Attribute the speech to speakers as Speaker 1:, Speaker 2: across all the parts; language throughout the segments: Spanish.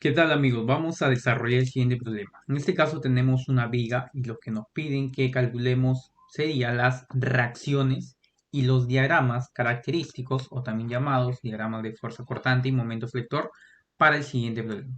Speaker 1: ¿Qué tal amigos? Vamos a desarrollar el siguiente problema. En este caso tenemos una viga y lo que nos piden que calculemos sería las reacciones y los diagramas característicos o también llamados diagramas de fuerza cortante y momento flector para el siguiente problema.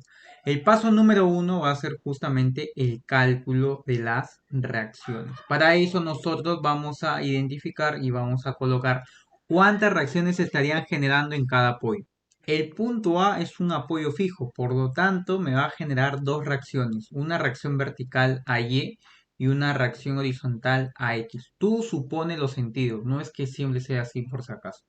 Speaker 1: El paso número uno va a ser justamente el cálculo de las reacciones. Para eso nosotros vamos a identificar y vamos a colocar cuántas reacciones se estarían generando en cada apoyo. El punto A es un apoyo fijo, por lo tanto me va a generar dos reacciones, una reacción vertical a Y y una reacción horizontal a X. Tú supone los sentidos, no es que siempre sea así por si acaso.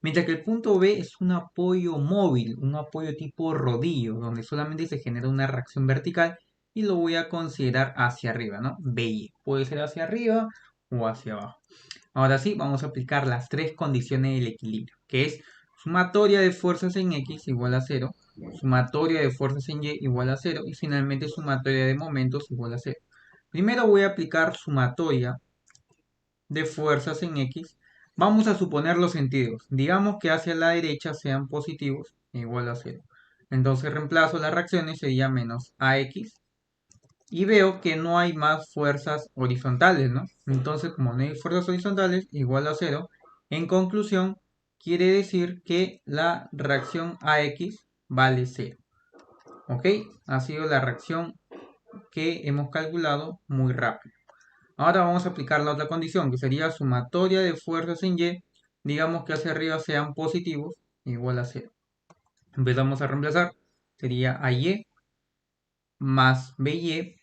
Speaker 1: Mientras que el punto B es un apoyo móvil, un apoyo tipo rodillo, donde solamente se genera una reacción vertical y lo voy a considerar hacia arriba, ¿no? BY. Puede ser hacia arriba o hacia abajo. Ahora sí, vamos a aplicar las tres condiciones del equilibrio, que es sumatoria de fuerzas en X igual a cero, sumatoria de fuerzas en Y igual a cero y finalmente sumatoria de momentos igual a cero. Primero voy a aplicar sumatoria de fuerzas en X. Vamos a suponer los sentidos. Digamos que hacia la derecha sean positivos igual a cero. Entonces reemplazo las reacciones, sería menos AX y veo que no hay más fuerzas horizontales, ¿no? Entonces, como no hay fuerzas horizontales, igual a cero. En conclusión, quiere decir que la reacción AX vale cero. ¿Ok? Ha sido la reacción que hemos calculado muy rápido. Ahora vamos a aplicar la otra condición, que sería sumatoria de fuerzas en Y. Digamos que hacia arriba sean positivos, igual a cero. Empezamos a reemplazar. Sería AY más BY.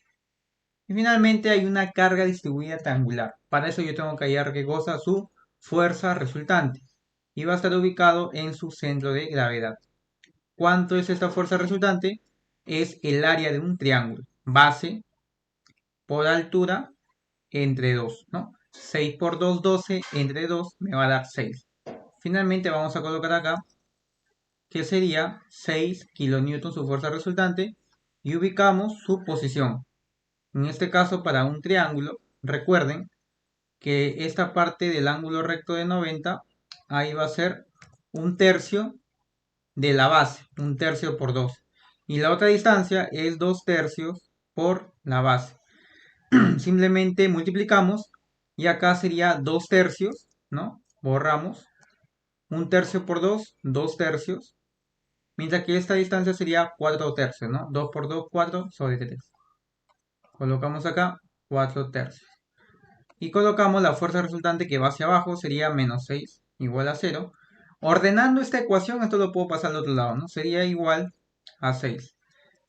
Speaker 1: Y finalmente hay una carga distribuida triangular. Para eso yo tengo que hallar qué cosa, su fuerza resultante. Y va a estar ubicado en su centro de gravedad. ¿Cuánto es esta fuerza resultante? Es el área de un triángulo. Base por altura entre 2, ¿no? 6 por 2, 12, entre 2 me va a dar 6. Finalmente vamos a colocar acá que sería 6 kilonewtons su fuerza resultante y ubicamos su posición. En este caso, para un triángulo, recuerden que esta parte del ángulo recto de 90, ahí va a ser un tercio de la base, un tercio por 2. Y la otra distancia es 2 tercios por la base. Simplemente multiplicamos y acá sería 2 tercios, ¿no? Borramos. Un tercio por 2, 2 tercios. Mientras que esta distancia sería 4 tercios, ¿no? 2 por 2, 4 sobre 3. Colocamos acá 4 tercios. Y colocamos la fuerza resultante que va hacia abajo, sería menos 6 igual a 0. Ordenando esta ecuación, esto lo puedo pasar al otro lado, ¿no? Sería igual a 6.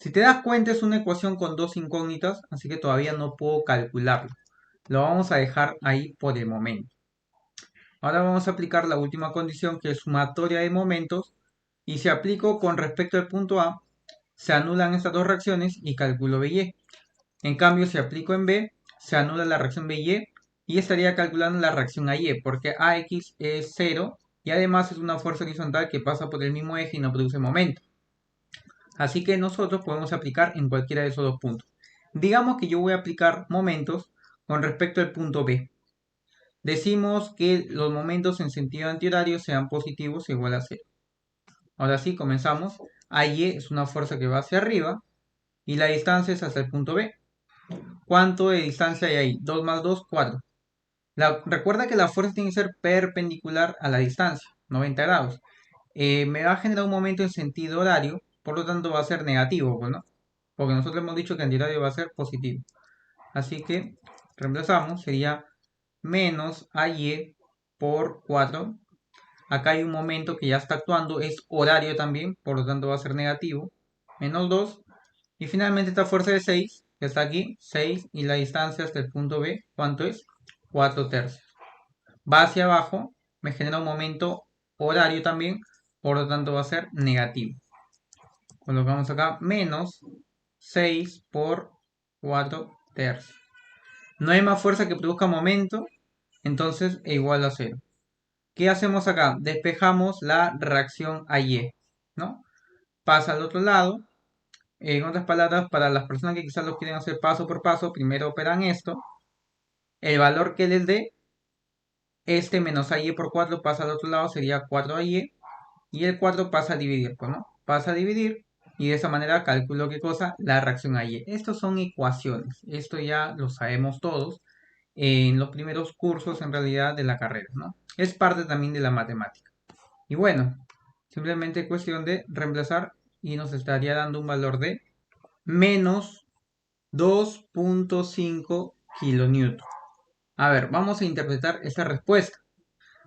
Speaker 1: Si te das cuenta, es una ecuación con dos incógnitas, así que todavía no puedo calcularlo. Lo vamos a dejar ahí por el momento. Ahora vamos a aplicar la última condición, que es sumatoria de momentos. Y si aplico con respecto al punto A, se anulan estas dos reacciones y calculo BY. En cambio, si aplico en B, se anula la reacción BY y estaría calculando la reacción AY, porque AX es 0 y además es una fuerza horizontal que pasa por el mismo eje y no produce momento. Así que nosotros podemos aplicar en cualquiera de esos dos puntos. Digamos que yo voy a aplicar momentos con respecto al punto B. Decimos que los momentos en sentido antihorario sean positivos igual a 0. Ahora sí, comenzamos. AY es una fuerza que va hacia arriba y la distancia es hasta el punto B. ¿Cuánto de distancia hay ahí? 2 más 2, 4. Recuerda que la fuerza tiene que ser perpendicular a la distancia, 90 grados. Me va a generar un momento en sentido horario, por lo tanto va a ser negativo, pues, ¿no? Porque nosotros hemos dicho que antihorario va a ser positivo. Así que reemplazamos, sería menos AY por 4. Acá hay un momento que ya está actuando, es horario también, por lo tanto va a ser negativo. Menos 2. Y finalmente esta fuerza de 6, que está aquí, 6, y la distancia hasta el punto B, ¿cuánto es? 4 tercios. Va hacia abajo, me genera un momento horario también, por lo tanto va a ser negativo. Colocamos acá menos 6 por 4 tercios. No hay más fuerza que produzca momento, entonces es igual a 0. ¿Qué hacemos acá? Despejamos la reacción AY, ¿no? Pasa al otro lado. En otras palabras, para las personas que quizás lo quieren hacer paso por paso, primero operan esto. El valor que les dé, este menos AY por 4 pasa al otro lado, sería 4AY. Y el 4 pasa a dividir, pues, ¿no? Pasa a dividir. Y de esa manera calculo qué cosa, la reacción a Y. Estos son ecuaciones. Esto ya lo sabemos todos en los primeros cursos en realidad de la carrera, ¿no? Es parte también de la matemática. Y bueno, simplemente cuestión de reemplazar y nos estaría dando un valor de menos 2.5 kilonewton. A ver, vamos a interpretar esta respuesta.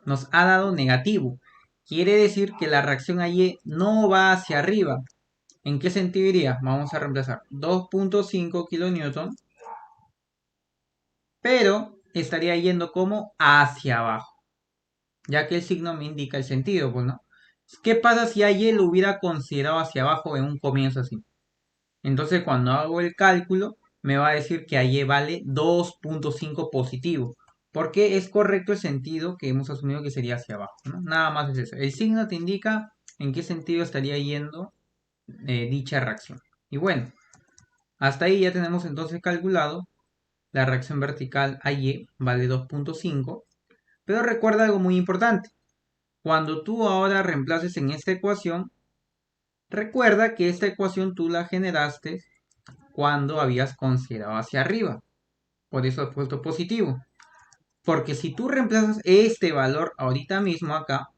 Speaker 1: Nos ha dado negativo. Quiere decir que la reacción a Y no va hacia arriba. ¿En qué sentido iría? Vamos a reemplazar 2.5 kilonewton, pero estaría yendo como hacia abajo, ya que el signo me indica el sentido, pues, ¿no? ¿Qué pasa si a Y lo hubiera considerado hacia abajo en un comienzo así? Entonces, cuando hago el cálculo, me va a decir que a Y vale 2.5 positivo, porque es correcto el sentido que hemos asumido que sería hacia abajo, ¿no? Nada más es eso. El signo te indica en qué sentido estaría yendo dicha reacción. Y bueno, hasta ahí ya tenemos entonces calculado la reacción vertical a Y vale 2.5, pero recuerda algo muy importante. Cuando tú ahora reemplaces en esta ecuación, recuerda que esta ecuación tú la generaste cuando habías considerado hacia arriba. Por eso he puesto positivo. Porque si tú reemplazas este valor ahorita mismo acá,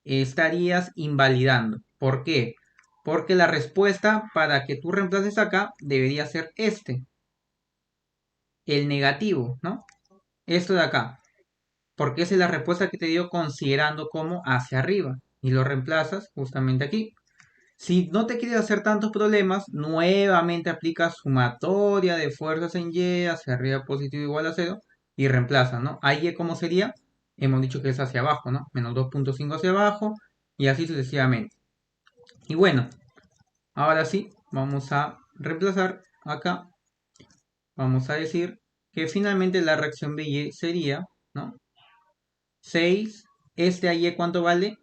Speaker 1: estarías invalidando. ¿Por qué? Porque la respuesta para que tú reemplaces acá debería ser este, el negativo, ¿no? Esto de acá. Porque esa es la respuesta que te dio considerando como hacia arriba. Y lo reemplazas justamente aquí. Si no te quieres hacer tantos problemas, nuevamente aplicas sumatoria de fuerzas en Y, hacia arriba positivo igual a 0, y reemplaza, ¿no? A Y, ¿cómo sería? Hemos dicho que es hacia abajo, ¿no? Menos 2.5 hacia abajo, y así sucesivamente. Y bueno, ahora sí, vamos a reemplazar acá. Vamos a decir que finalmente la reacción de Y sería, ¿no? 6, este AY, ¿cuánto vale?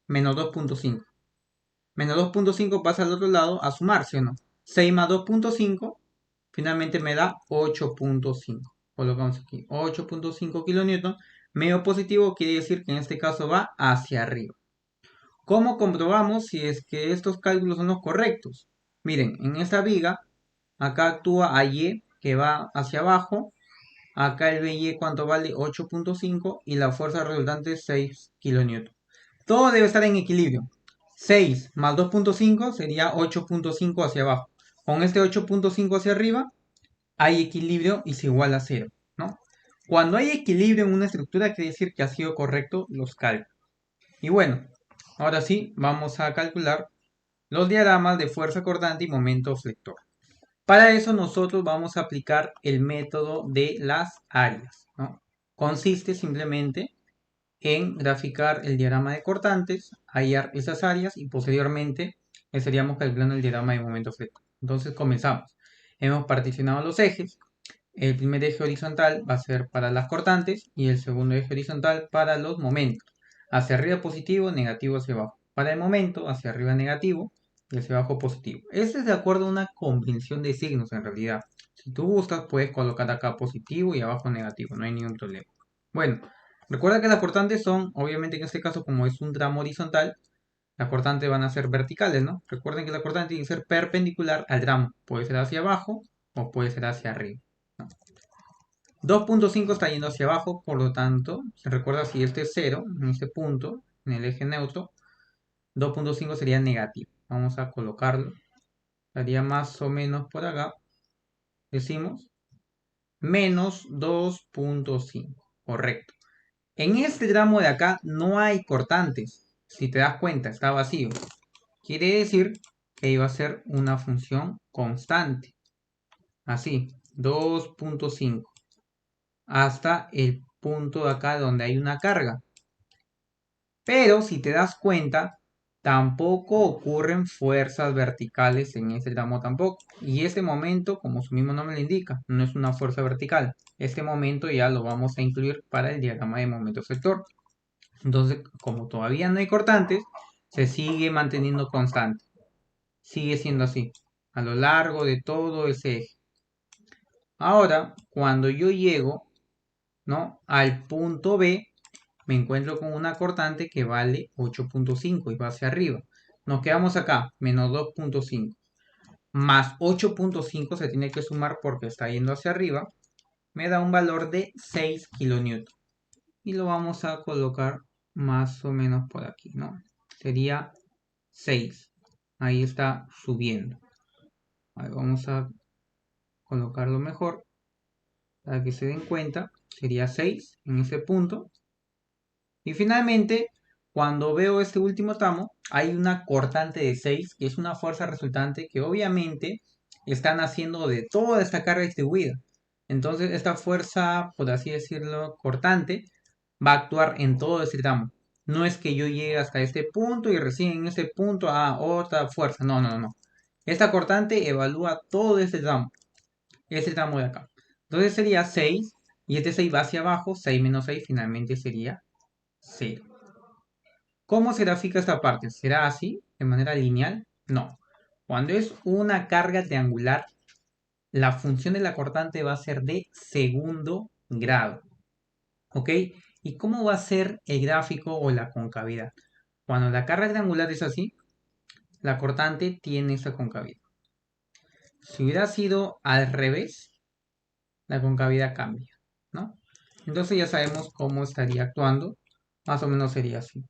Speaker 1: Menos 2.5. Menos 2.5 pasa al otro lado a sumarse, ¿o no? 6 más 2.5 finalmente me da 8.5. Colocamos aquí 8.5 kilonewton. Medio positivo quiere decir que en este caso va hacia arriba. ¿Cómo comprobamos si es que estos cálculos son los correctos? Miren, en esta viga, acá actúa AY que va hacia abajo. Acá el BY, ¿cuánto vale? 8.5 y la fuerza resultante es 6 kilonewton. Todo debe estar en equilibrio. 6 más 2.5 sería 8.5 hacia abajo. Con este 8.5 hacia arriba hay equilibrio y se iguala a 0, ¿no? Cuando hay equilibrio en una estructura quiere decir que ha sido correcto los cálculos. Y bueno, ahora sí, vamos a calcular los diagramas de fuerza cortante y momento flector. Para eso nosotros vamos a aplicar el método de las áreas, ¿no? Consiste simplemente en graficar el diagrama de cortantes, hallar esas áreas y posteriormente estaríamos calculando el diagrama de momento flector. Entonces comenzamos. Hemos particionado los ejes. El primer eje horizontal va a ser para las cortantes y el segundo eje horizontal para los momentos. Hacia arriba positivo, negativo hacia abajo. Para el momento, hacia arriba negativo y hacia abajo positivo. Este es de acuerdo a una convención de signos en realidad. Si tú gustas, puedes colocar acá positivo y abajo negativo, no hay ningún problema. Bueno, recuerda que las cortantes son, obviamente en este caso, como es un tramo horizontal, las cortantes van a ser verticales, ¿no? Recuerden que la cortante tiene que ser perpendicular al tramo. Puede ser hacia abajo o puede ser hacia arriba, ¿no? 2.5 está yendo hacia abajo, por lo tanto, se recuerda si este es 0, en este punto, en el eje neutro, 2.5 sería negativo. Vamos a colocarlo. Estaría más o menos por acá. Decimos menos 2.5. Correcto. En este tramo de acá no hay cortantes. Si te das cuenta, está vacío. Quiere decir que iba a ser una función constante. Así, 2.5. Hasta el punto de acá donde hay una carga. Pero si te das cuenta, tampoco ocurren fuerzas verticales en este tramo tampoco. Y este momento, como su mismo nombre le indica, no es una fuerza vertical. Este momento ya lo vamos a incluir para el diagrama de momento sector. Entonces, como todavía no hay cortantes, se sigue manteniendo constante. Sigue siendo así, a lo largo de todo ese eje. Ahora, cuando yo llego, ¿no?, al punto B, me encuentro con una cortante que vale 8.5 y va hacia arriba. Nos quedamos acá, menos 2.5. Más 8.5 se tiene que sumar porque está yendo hacia arriba. Me da un valor de 6 kilonewton. Y lo vamos a colocar más o menos por aquí, ¿no? Sería 6. Ahí está subiendo. Ahí vamos a colocarlo mejor para que se den cuenta. Sería 6 en ese punto. Y finalmente, cuando veo este último tramo, hay una cortante de 6, que es una fuerza resultante que obviamente están haciendo de toda esta carga distribuida. Entonces, esta fuerza, por así decirlo, cortante, va a actuar en todo este tramo. No es que yo llegue hasta este punto y recién en este punto otra fuerza. No, no, no. Esta cortante evalúa todo este tramo de acá. Entonces sería 6 y este 6 va hacia abajo, 6 menos 6 finalmente sería 0. ¿Cómo se grafica esta parte? ¿Será así, de manera lineal? No. Cuando es una carga triangular, la función de la cortante va a ser de segundo grado. ¿Ok? ¿Y cómo va a ser el gráfico o la concavidad? Cuando la carga triangular es así, la cortante tiene esa concavidad. Si hubiera sido al revés, la concavidad cambia, ¿no? Entonces ya sabemos cómo estaría actuando. Más o menos sería así.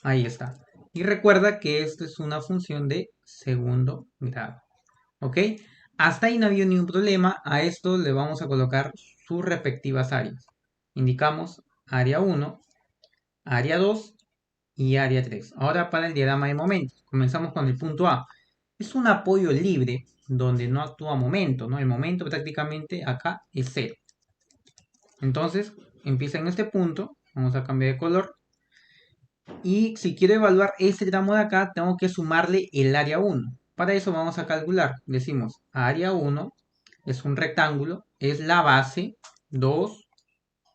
Speaker 1: Ahí está. Y recuerda que esto es una función de segundo grado. ¿Ok? Hasta ahí no había ningún problema. A esto le vamos a colocar sus respectivas áreas. Indicamos área 1, área 2 y área 3. Ahora para el diagrama de momentos. Comenzamos con el punto A. Es un apoyo libre donde no actúa momento, ¿no? El momento prácticamente acá es 0. Entonces, empieza en este punto. Vamos a cambiar de color. Y si quiero evaluar este tramo de acá, tengo que sumarle el área 1. Para eso vamos a calcular. Decimos, área 1 es un rectángulo, es la base 2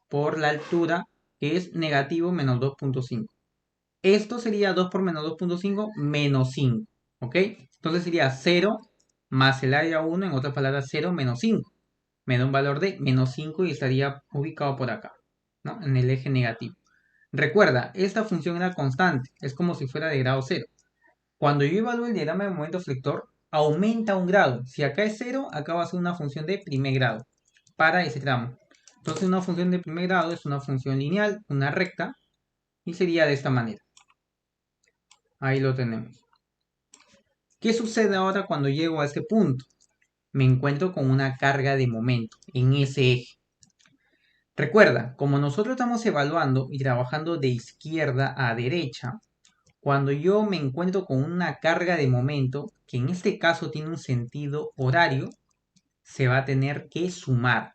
Speaker 1: por la altura, que es negativo menos 2.5. Esto sería 2 por menos 2.5 menos 5. ¿Ok? Entonces sería 0 más el área 1, en otras palabras 0 menos 5. Me da un valor de menos 5 y estaría ubicado por acá, ¿no? En el eje negativo. Recuerda, esta función era constante, es como si fuera de grado 0. Cuando yo evalúo el diagrama de momento flector, aumenta un grado. Si acá es 0, acá va a ser una función de primer grado para ese tramo. Entonces una función de primer grado es una función lineal, una recta, y sería de esta manera. Ahí lo tenemos. ¿Qué sucede ahora cuando llego a este punto? Me encuentro con una carga de momento en ese eje. Recuerda, como nosotros estamos evaluando y trabajando de izquierda a derecha, cuando yo me encuentro con una carga de momento, que en este caso tiene un sentido horario, se va a tener que sumar.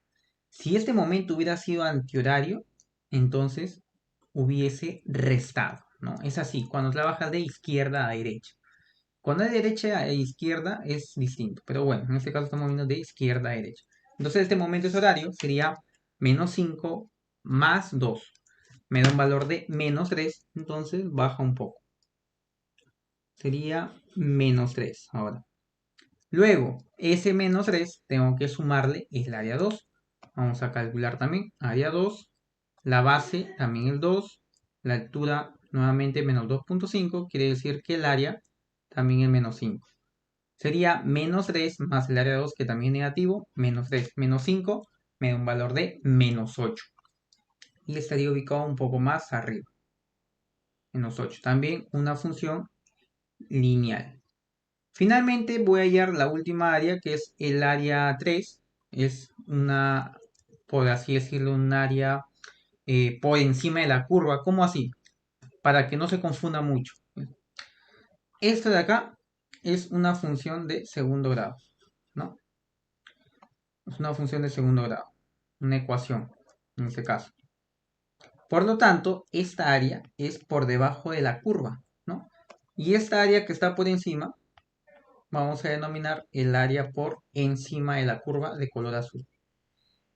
Speaker 1: Si este momento hubiera sido antihorario, entonces hubiese restado, ¿no? Es así, cuando trabajas de izquierda a derecha. Cuando es de derecha a izquierda es distinto, pero bueno, en este caso estamos viendo de izquierda a derecha. Entonces este momento es horario, sería menos 5 más 2. Me da un valor de menos 3, entonces baja un poco. Sería menos 3 ahora. Luego, ese menos 3 tengo que sumarle el área 2. Vamos a calcular también área 2. La base también el 2. La altura nuevamente menos 2.5. Quiere decir que el área también es menos 5. Sería menos 3 más el área 2 que también es negativo. Menos 3 menos 5 me da un valor de menos 8. Y estaría ubicado un poco más arriba. Menos 8. También una función lineal. Finalmente voy a hallar la última área, que es el área 3. Es una, por así decirlo, un área por encima de la curva. ¿Cómo así? Para que no se confunda mucho. Esto de acá es una función de segundo grado, ¿no? Es una función de segundo grado. Una ecuación, en este caso. Por lo tanto, esta área es por debajo de la curva, ¿no? Y esta área que está por encima vamos a denominar el área por encima de la curva de color azul.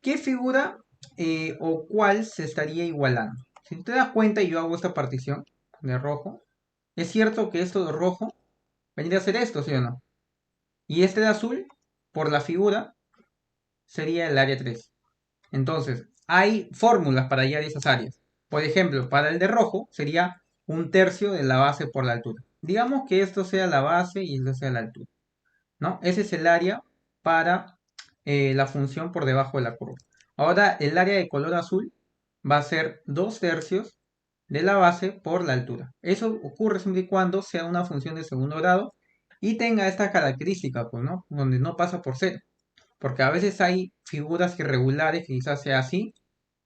Speaker 1: ¿Qué figura o cuál se estaría igualando? Si te das cuenta y yo hago esta partición de rojo, es cierto que esto de rojo vendría a ser esto, ¿sí o no? Y este de azul, por la figura, sería el área 3. Entonces, hay fórmulas para hallar esas áreas. Por ejemplo, para el de rojo sería un tercio de la base por la altura. digamos que esto sea la base y esto sea la altura, ¿no? Ese es el área para la función por debajo de la curva. Ahora el área de color azul va a ser 2/3 de la base por la altura. Eso ocurre siempre y cuando sea una función de segundo grado y tenga esta característica, pues, ¿no? Donde no pasa por cero. Porque a veces hay figuras irregulares que quizás sea así,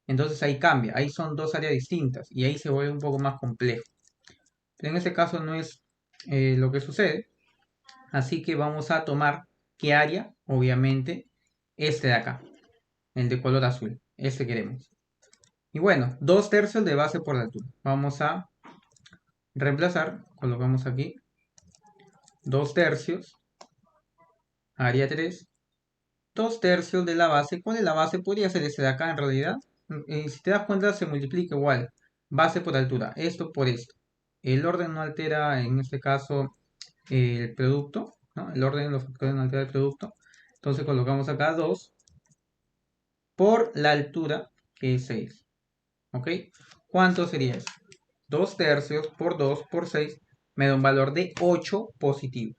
Speaker 1: entonces ahí cambia. Ahí son dos áreas distintas y ahí se vuelve un poco más complejo. Pero en este caso no es lo que sucede. Así que vamos a tomar qué área, obviamente, este de acá, el de color azul. Este queremos. Y bueno, 2/3 de base por la altura. Vamos a reemplazar, colocamos aquí 2/3, área 3, 2/3 de la base. ¿Cuál es la base? Podría ser este de acá en realidad. Si te das cuenta se multiplica igual. Base por altura. Esto por esto. El orden no altera en este caso el producto, ¿no? El orden de los factores no altera el producto. Entonces colocamos acá 2 por la altura que es 6. ¿Ok? ¿Cuánto sería eso? 2/3 por 2 por 6 me da un valor de 8 positivo.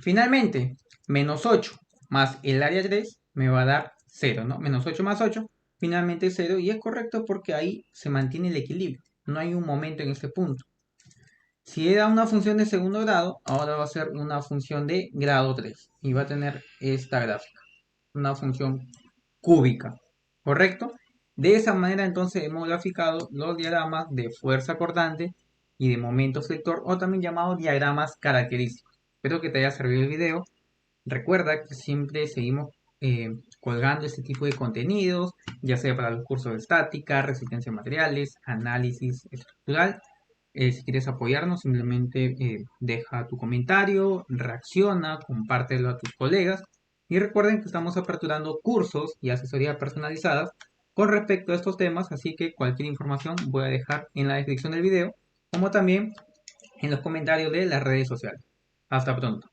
Speaker 1: Finalmente, menos 8 más el área 3 me va a dar 0, ¿no? Menos 8 más 8, finalmente 0, y es correcto porque ahí se mantiene el equilibrio. No hay un momento en este punto. Si era una función de segundo grado, ahora va a ser una función de grado 3 y va a tener esta gráfica, una función cúbica, ¿correcto? De esa manera entonces hemos graficado los diagramas de fuerza cortante y de momento flector, o también llamados diagramas característicos. Espero que te haya servido el video. Recuerda que siempre seguimos colgando este tipo de contenidos, ya sea para los cursos de estática, resistencia a materiales, análisis estructural. Si quieres apoyarnos, simplemente deja tu comentario, reacciona, compártelo a tus colegas. Y recuerden que estamos aperturando cursos y asesorías personalizadas con respecto a estos temas, así que cualquier información voy a dejar en la descripción del video, como también en los comentarios de las redes sociales. Hasta pronto.